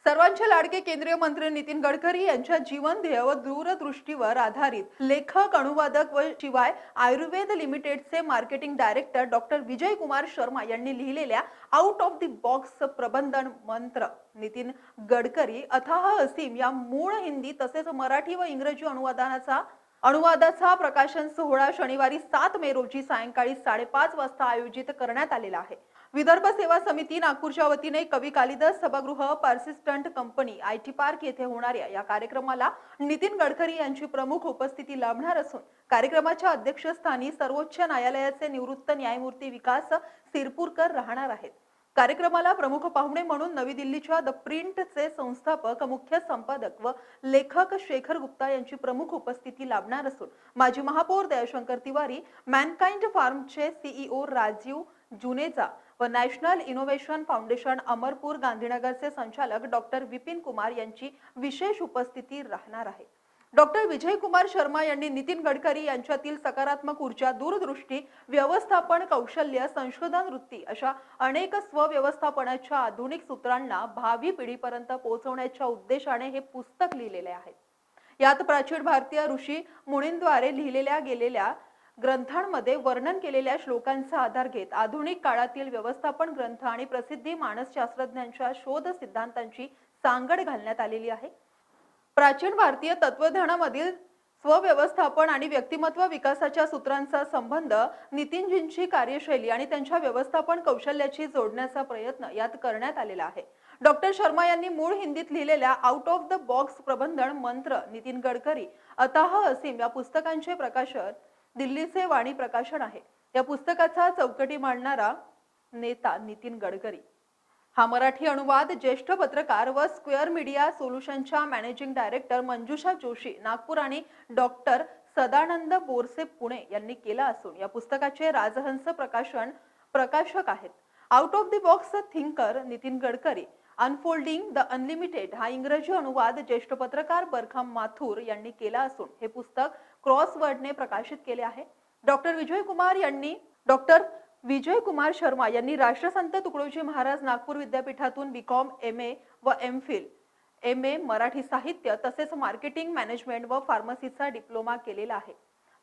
सर्वांचे लाडके केंद्रीय मंत्री नितीन गडकरी यांच्या जीवन ध्येय व दूरदृष्टीवर आधारित लेखक, अनुवादक व शिवाय आयुर्वेद लिमिटेडचे marketing director doctor Vijay Kumar Sharma यांनी लिहिलेल्या आउट ऑफ द बॉक्स प्रबंधन मंत्र नितीन गडकरी अथाह असीम या मूळ हिंदी तसेच मराठी व इंग्रजी अनुवादाचा प्रकाशन सोहळा शनिवारी 7 मे रोजी सायंकाळी 5:30 वाजता आयोजित करण्यात आलेला आहे। विदर्भ सेवा समिती नागपूरच्या वतीने कवी कालिदास सभागृह पर्सिस्टंट कंपनी आयटी पार्क येथे होणाऱ्या या कार्यक्रमाला नितीन गडकरी यांची प्रमुख उपस्थिती लाभणार असून कार्यक्रमाच्या अध्यक्षस्थानी सर्वोच्च न्यायालयाचे निवृत्त न्यायमूर्ती विकास सिरपूरकर राहणार आहेत। कार्यक्रमाला प्रमुख पाहुणे म्हणून नवी दिल्लीच्या द प्रिंटचे संस्थापक, मुख्य संपादक व लेखक शेखर गुप्ता यांची प्रमुख उपस्थिती लाभणार असून माजी महापौर दयाशंकर तिवारी, मॅनकाइंड फार्मचे सीईओ राजीव जुनेजा व नॅशनल इनोव्हेशन फाउंडेशन अमरपूर गांधीनगरचे संचालक डॉक्टर विपिन कुमार यांची विशेष उपस्थिती राहणार आहे। डॉक्टर विजय कुमार शर्मा यांनी नितीन गडकरी यांच्यातील सकारात्मक ऊर्जा, दूरदृष्टी, व्यवस्थापन कौशल्य, संशोधन वृत्ती अशा अनेक स्वव्यवस्थापनाच्या आधुनिक सूत्रांना भावी पिढीपर्यंत पोहोचवण्याच्या उद्देशाने हे पुस्तक लिहिलेले आहे। यात प्राचीन भारतीय ऋषी मुनींद्वारे लिहिलेल्या गेलेल्या ग्रंथांमध्ये वर्णन केलेल्या श्लोकांचा आधार घेत आधुनिक काळातील व्यवस्थापन ग्रंथ आणि प्रसिद्धी मानसशास्त्रज्ञांच्या शोध सिद्धांतांची सांगड घालण्यात आलेली आहे। प्राचीन भारतीय तत्वज्ञानामधील स्वव्यवस्थापन आणि व्यक्तिमत्व विकासाच्या सूत्रांचा संबंध नितीनजींची कार्यशैली आणि त्यांच्या व्यवस्थापन कौशल्याची जोडण्याचा प्रयत्न यात करण्यात आलेला आहे। डॉक्टर शर्मा यांनी मूळ हिंदीत लिहिलेल्या आउट ऑफ द बॉक्स प्रबंधन मंत्र नितीन गडकरी अथाह असीम या पुस्तकांचे प्रकाशन दिल्लीचे वाणी प्रकाशन आहे। या पुस्तकाचा चौकटी मांडणारा नेता नितीन गडकरी। हा मराठी अनुवाद ज्येष्ठ पत्रकार व स्क्वेअर मीडिया सोल्युशनच्या मॅनेजिंग डायरेक्टर मंजुषा जोशी नागपूर आणि डॉक्टर सदानंद बोरसे पुणे यांनी केला असून या पुस्तकाचे राजहंस प्रकाशक आहेत। Out of the box thinker Nitin Gadkari, unfolding the unlimited हा इंग्रजी अनुवाद ज्येष्ठ पत्रकार बरखाम माथुर यांनी केला असून हे पुस्तक क्रॉसवर्डने प्रकाशित केले आहे। डॉक्टर विजय कुमार शर्मा यांनी राष्ट्रसंत तुकडोजी महाराज नागपूर विद्यापीठातून बीकॉम, एमए व एमफिल, एमए मराठी साहित्य तसेच मार्केटिंग मॅनेजमेंट व फार्मसीचा डिप्लोमा केलेला आहे।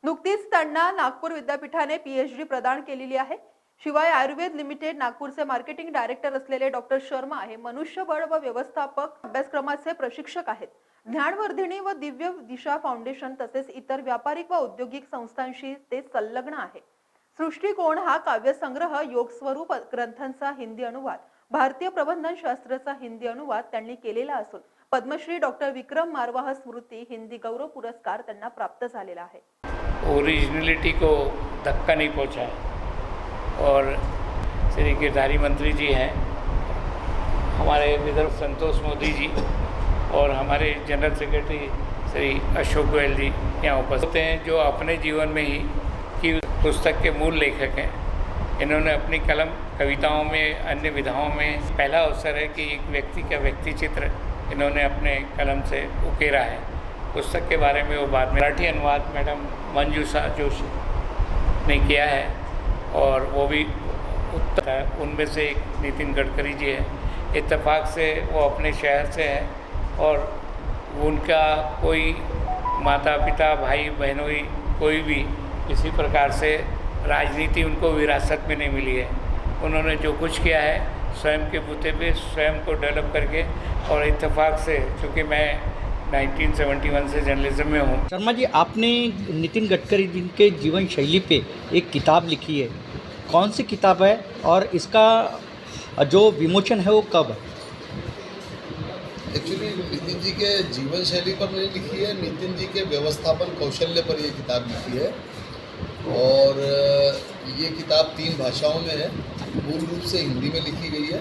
नुकतीच त्यांना नागपूर विद्यापीठाने पीएचडी प्रदान केलेली आहे। शिवाय आयुर्वेद लिमिटेड नागपूरचे मार्केटिंग डायरेक्टर असलेले डॉक्टर शर्मा हे मनुष्यबळ व व्यवस्थापक अभ्यासक्रमाचे प्रशिक्षक आहेत। ज्ञानवर्धिनी व दिव्य दिशा फाउंडेशन तसेच इतर व्यापारिक व औद्योगिक संस्थांशी ते संलग्न आहे। सृष्टिकोन हा काव्यसंग्रह, योग स्वरूप ग्रंथांचा हिंदी अनुवाद, भारतीय प्रबंधन शास्त्राचा हिंदी अनुवाद त्यांनी केलेला असून पद्मश्री डॉक्टर विक्रम मारवाह स्मृती हिंदी गौरव पुरस्कार त्यांना प्राप्त झालेला आहे। ओरिजिनलिटी को धक्का नहीं पहुंचा है और श्री गिरधारी मंत्री जी हैं, हमारे विदर्भ संतोष मोदी जी और हमारे जनरल सेक्रेटरी श्री अशोक गोयल जी यहाँ उपस्थित हैं, जो अपने जीवन में ही की पुस्तक के मूल लेखक हैं। इन्होंने अपनी कलम, कविताओं में, अन्य विधाओं में पहला अवसर है कि एक व्यक्ति का व्यक्ति चित्र इन्होंने अपने कलम से उकेरा है। पुस्तक के बारे में वो बात मराठी अनुवाद मैडम मंजूषा जोशी ने किया है और वो भी उत्तर है। उनमें से एक नितिन गडकरी जी है। इत्तेफाक से वो अपने शहर से है और उनका कोई माता पिता, भाई बहनों, कोई भी किसी प्रकार से राजनीति उनको विरासत में नहीं मिली है। उन्होंने जो कुछ किया है स्वयं के बूते पे स्वयं को डेवलप करके, और इत्तेफाक से चूँकि मैं 1971 से जर्नलिज्म में हूँ। शर्मा जी, आपने नितिन गडकरी जी के जीवन शैली पे एक किताब लिखी है, कौन सी किताब है और इसका जो विमोचन है वो कब है? एक्चुअली नितिन जी के जीवन शैली पर नहीं लिखी है, नितिन जी के व्यवस्थापन कौशल्य पर ये किताब लिखी है और ये किताब 3 भाषाओं में है। मूल रूप से हिंदी में लिखी गई है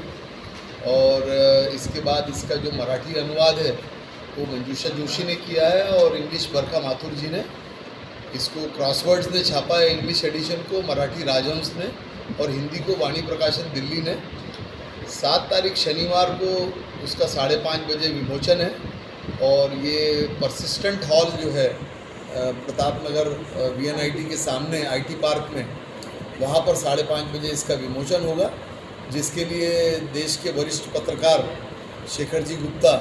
और इसके बाद इसका जो मराठी अनुवाद है वो मंजूषा जोशी ने किया है और इंग्लिश बरखा माथुर जी ने। इसको क्रॉसवर्ड्स ने छापा है, इंग्लिश एडिशन को मराठी राजहंस ने और हिंदी को वाणी प्रकाशन दिल्ली ने। 7 तारीख शनिवार को उसका 5:30 बजे विमोचन है और ये परसिस्टेंट हॉल जो है प्रताप नगर VNIT के सामने IT पार्क में, वहाँ पर 5:30 बजे इसका विमोचन होगा, जिसके लिए देश के वरिष्ठ पत्रकार शेखर जी गुप्ता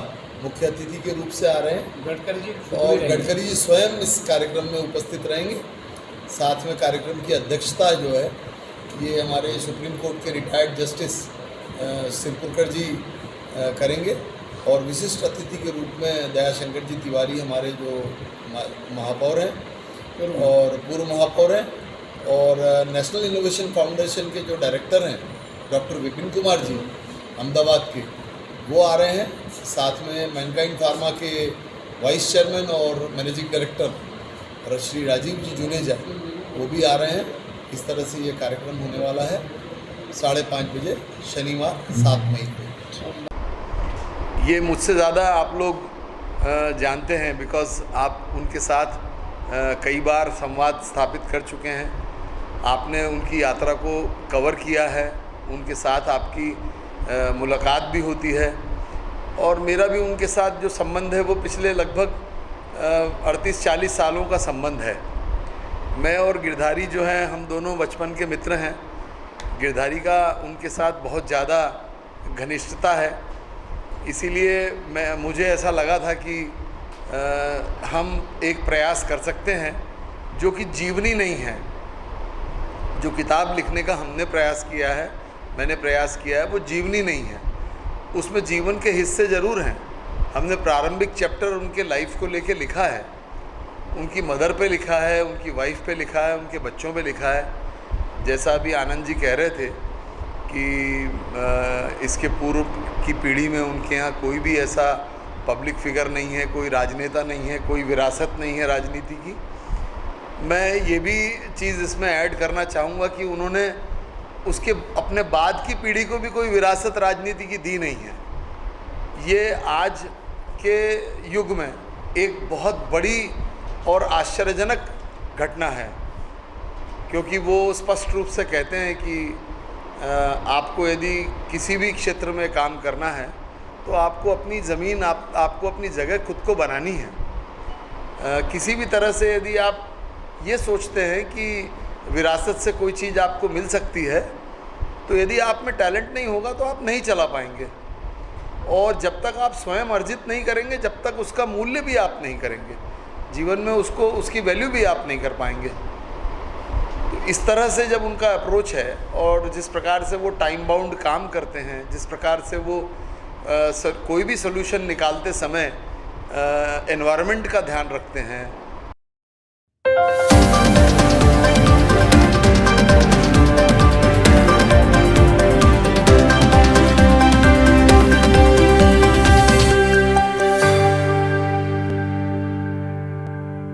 मुख्य अतिथि के रूप से आ रहे हैं। गडकरी जी स्वयं इस कार्यक्रम में उपस्थित रहेंगे। साथ में कार्यक्रम की अध्यक्षता जो है ये हमारे सुप्रीम कोर्ट के रिटायर्ड जस्टिस सिरपुरकर जी करेंगे और विशिष्ट अतिथि के रूप में दयाशंकर जी तिवारी हमारे जो महापौर हैं और पूर्व महापौर हैं, और नेशनल इनोवेशन फाउंडेशन के जो डायरेक्टर हैं डॉक्टर विपिन कुमार जी अहमदाबाद के, वो आ रहे हैं। साथ में मैनकाइंड फार्मा के वाइस चेयरमैन और मैनेजिंग डायरेक्टर श्री राजीव जी जुनेजा वो भी आ रहे हैं। इस तरह से ये कार्यक्रम होने वाला है 5:30 बजे शनिवार 7 मई को। ये मुझसे ज़्यादा आप लोग जानते हैं, बिकॉज़ आप उनके साथ कई बार संवाद स्थापित कर चुके हैं, आपने उनकी यात्रा को कवर किया है, उनके साथ आपकी मुलाकात भी होती है और मेरा भी उनके साथ जो संबंध है वो पिछले लगभग 38-40 सालों का संबंध है। मैं और गिरधारी जो हैं हम दोनों बचपन के मित्र हैं। गिरधारी का उनके साथ बहुत ज़्यादा घनिष्ठता है, इसीलिए मुझे ऐसा लगा था कि हम एक प्रयास कर सकते हैं जो कि जीवनी नहीं है। जो किताब लिखने का हमने प्रयास किया है, मैंने प्रयास किया है, वो जीवनी नहीं है। उसमें जीवन के हिस्से ज़रूर हैं। हमने प्रारंभिक चैप्टर उनके लाइफ को लेके लिखा है, उनकी मदर पे लिखा है, उनकी वाइफ पे लिखा है, उनके बच्चों पे लिखा है। जैसा अभी आनंद जी कह रहे थे कि इसके पूर्व की पीढ़ी में उनके यहाँ कोई भी ऐसा पब्लिक फिगर नहीं है, कोई राजनेता नहीं है, कोई विरासत नहीं है राजनीति की। मैं ये भी चीज़ इसमें ऐड करना चाहूँगा कि उन्होंने उसके अपने बाद की पीढ़ी को भी कोई विरासत राजनीति की दी नहीं है। ये आज के युग में एक बहुत बड़ी और आश्चर्यजनक घटना है, क्योंकि वो स्पष्ट रूप से कहते हैं कि आपको यदि किसी भी क्षेत्र में काम करना है तो आपको अपनी ज़मीन, आपको अपनी जगह खुद को बनानी है। किसी भी तरह से यदि आप ये सोचते हैं कि विरासत से कोई चीज़ आपको मिल सकती है, तो यदि आप में टैलेंट नहीं होगा तो आप नहीं चला पाएंगे, और जब तक आप स्वयं अर्जित नहीं करेंगे, जब तक उसका मूल्य भी आप नहीं करेंगे, जीवन में उसकी वैल्यू भी आप नहीं कर पाएंगे। तो इस तरह से जब उनका अप्रोच है और जिस प्रकार से वो टाइम बाउंड काम करते हैं, जिस प्रकार से वो कोई भी सोल्यूशन निकालते समय एनवायरनमेंट का ध्यान रखते हैं,